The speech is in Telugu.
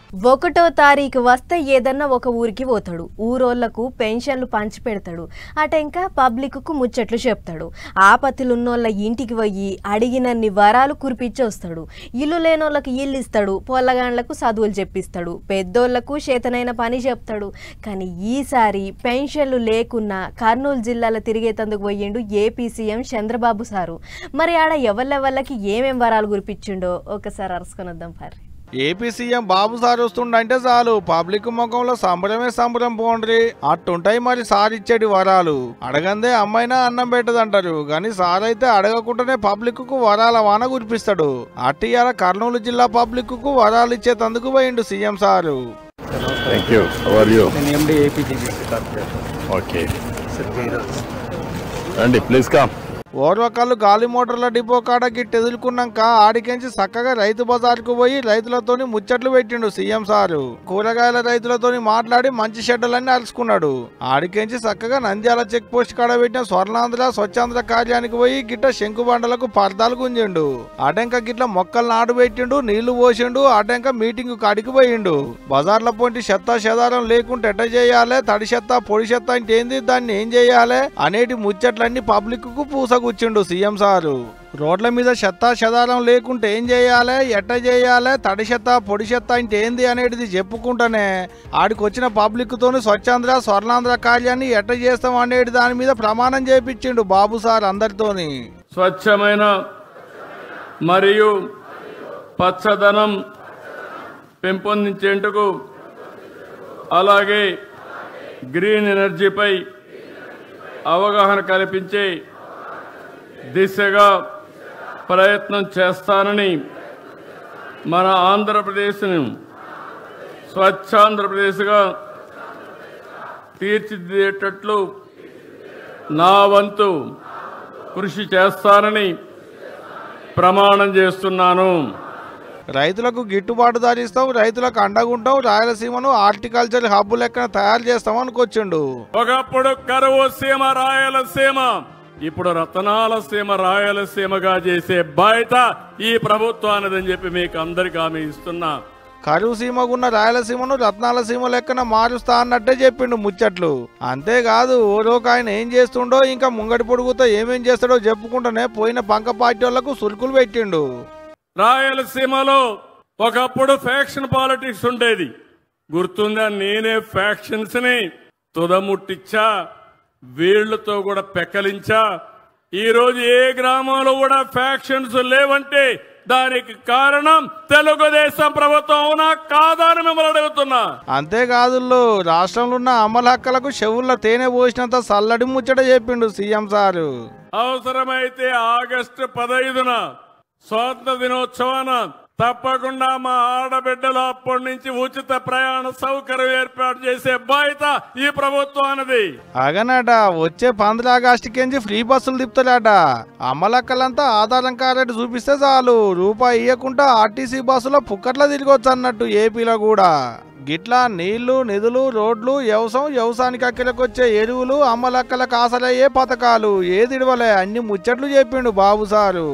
1వ తారీఖు వస్తే ఏదన్నా ఒక ఊరికి పోతాడు. ఊరోళ్లకు పెన్షన్లు పంచి పెడతాడు. అటెంకా పబ్లిక్కు ముచ్చట్లు చెప్తాడు. ఆపత్తులున్నోళ్ళ ఇంటికి పోయి అడిగినన్ని వరాలు కురిపించి వస్తాడు. ఇల్లు లేనోళ్ళకి ఇల్లు ఇస్తాడు. పొల్లగాండ్లకు చదువులు చెప్పిస్తాడు. పెద్దోళ్లకు చేతనైన పని చెప్తాడు. కానీ ఈసారి పెన్షన్లు లేకున్నా కర్నూలు జిల్లాలో తిరిగేతందుకు పోయిండు ఏపీ సీఎం చంద్రబాబు సారు. మరి ఆడ ఎవళ్ళకి ఏమేం వరాలు కురిపించిండో ఒకసారి అరుసుకొని వద్దాం పారి. ఏపీ సీఎం బాబు సార్ వస్తుండంటే చాలు పబ్లిక్ ముఖంలో సంబరమే సంబరం పోండ్రి. అట్టుంటాయి మరి సార్ ఇచ్చేటి వరాలు. అడగందే అమ్మైనా అన్నం పెట్టదంటారు. కానీ సార్ అయితే అడగకుండానే పబ్లిక్ కు వరాల వాన కురిపిస్తాడు. అట్టియాల కర్నూలు జిల్లా పబ్లిక్ కు వరాలు ఇచ్చేతందుకు పోయిండు సీఎం సారు. ఓర్వకల్లు గాలి మోటార్ల డిపో కాడ గిట్ ఎదుర్కొన్నాక ఆడికెంచి చక్కగా రైతు బజార్కు పోయి రైతులతోని ముచ్చట్లు పెట్టిండు సీఎం సారు. కూరగాయల రైతులతోని మాట్లాడి మంచి షెడ్డలన్నీ అరుచుకున్నాడు. ఆడికెంచి చక్కగా నంద్యాల చెక్ పోస్ట్ కాడ పెట్టిన స్వర్ణాంధ్ర స్వచ్ఛాంధ్ర కార్యానికి పోయి గిట్ట శంకుబండలకు పర్దాలు గుంజిండు. అటెంక గిట్ల మొక్కలు నాడు పెట్టిండు, నీళ్లు పోసిండు. అటెంక మీటింగ్ కాడికి పోయిండు. బజార్ల పొంటి చెత్త చెదారం లేకుంటే ఎట్ట చేయాలి, తడి చెత్త పొడి చెత్త అంటే ఏంది, దాన్ని ఏం చేయాలి అనేటి ముచ్చట్లన్నీ పబ్లిక్ కు పూస కూర్చుండు సీఎం సారు. రోడ్ల మీద చెత్త చెదారం లేకుంటే ఏం చేయాలి, ఎట్ట చేయాలి, తడి చెత్త పొడి చెత్త అంటే ఏంది అనేది చెప్పుకుంటానే ఆడికి వచ్చిన పబ్లిక్ తోని స్వచ్ఛాంధ్ర స్వర్ణాంధ్ర కార్యాన్ని ఎట్ట చేస్తాం అనేది దాని మీద ప్రమాణం చేపించిండు బాబు సార్ అందరితోని. స్వచ్ఛమైన మరియు పచ్చదనం పెంపొందించేందుకు అలాగే గ్రీన్ ఎనర్జీపై అవగాహన కల్పించే దిశగా ప్రయత్నం చేస్తానని మన ఆంధ్రప్రదేశ్ను స్వచ్ఛాంధ్రప్రదేశ్గా తీర్చిదిద్దేటట్లు నా వంతు కృషి చేస్తానని ప్రమాణం చేస్తున్నాను. రైతులకు గిట్టుబాటు ధర ఇస్తాం, రైతులకు అండగుంటాం, రాయలసీమను హార్టికల్చర్ హబ్ లెక్కన తయారు చేస్తాం అనుకొచ్చిండు. ఒకప్పుడు కరువు సీమ రాయలసీమ, ఇప్పుడు రతనాల సీమ రాయలసీమగా చేసే బాధ్యత ఈ ప్రభుత్వానిదని చెప్పి మీకు అందరికి హామీ ఇస్తున్నా. కరువు సీమకున్న రాయలసీమను రత్నాల సీమ లెక్కన మారుస్తా అన్నట్టే చెప్పిండు ముచ్చట్లు. అంతేకాదు ఓరోక ఆయన ఏం చేస్తుండో ఇంకా ముంగడి పొడుగుతో ఏమేం చేస్తాడో చెప్పుకుంటూనే పోయిన పంక పార్టీ వాళ్లకు సురుకులు పెట్టిండు. రాయలసీమలో ఒకప్పుడు ఫ్యాక్షన్ పాలిటిక్స్ ఉండేది, గుర్తుందా? నేనే ఫ్యాక్షన్స్ ని తుదముట్టించా, వీళ్లతో కూడా పెక్కలించా. ఈ రోజు ఏ గ్రామంలో కూడా ఫ్యాక్షన్స్ లేవంటే దానికి కారణం తెలుగుదేశం ప్రభుత్వం అవునా కాదా అని మిమ్మల్ని అడుగుతున్నా. అంతేకాదు రాష్ట్రంలో ఉన్న అమల హక్కలకు చెవుల్లో తేనె పోసినంత సల్లడి ముచ్చట చెప్పిండు సీఎం సారు. అవసరమైతే ఆగస్టు 15న స్వాతంత్ర దినోత్సవాన తప్పకుండా మా ఆడబిడ్డలు అప్పటి నుంచి ఉచిత ప్రయాణ సౌకర్యం ఏర్పాటు చేసే బాధ్యత ఈ ప్రభుత్వానిది. అగనట వచ్చే 15 ఆగస్టుకి ఫ్రీ బస్సులు తిప్పుతారట. అమ్మలక్కలంతా ఆధారం కార్డు చూపిస్తే చాలు, రూపాయి ఇవ్వకుండా ఆర్టీసీ బస్సులో పుక్కట్ల తిరగొచ్చు అన్నట్టు ఏపీలో కూడా. గిట్లా నీళ్లు, నిధులు, రోడ్లు, వ్యవసాయానికి అక్కలకొచ్చే ఎరువులు, అమ్మలక్కలకు ఆసరయ్యే పథకాలు ఏదిడవలే అన్ని ముచ్చట్లు చెప్పిండు బాబు సారు.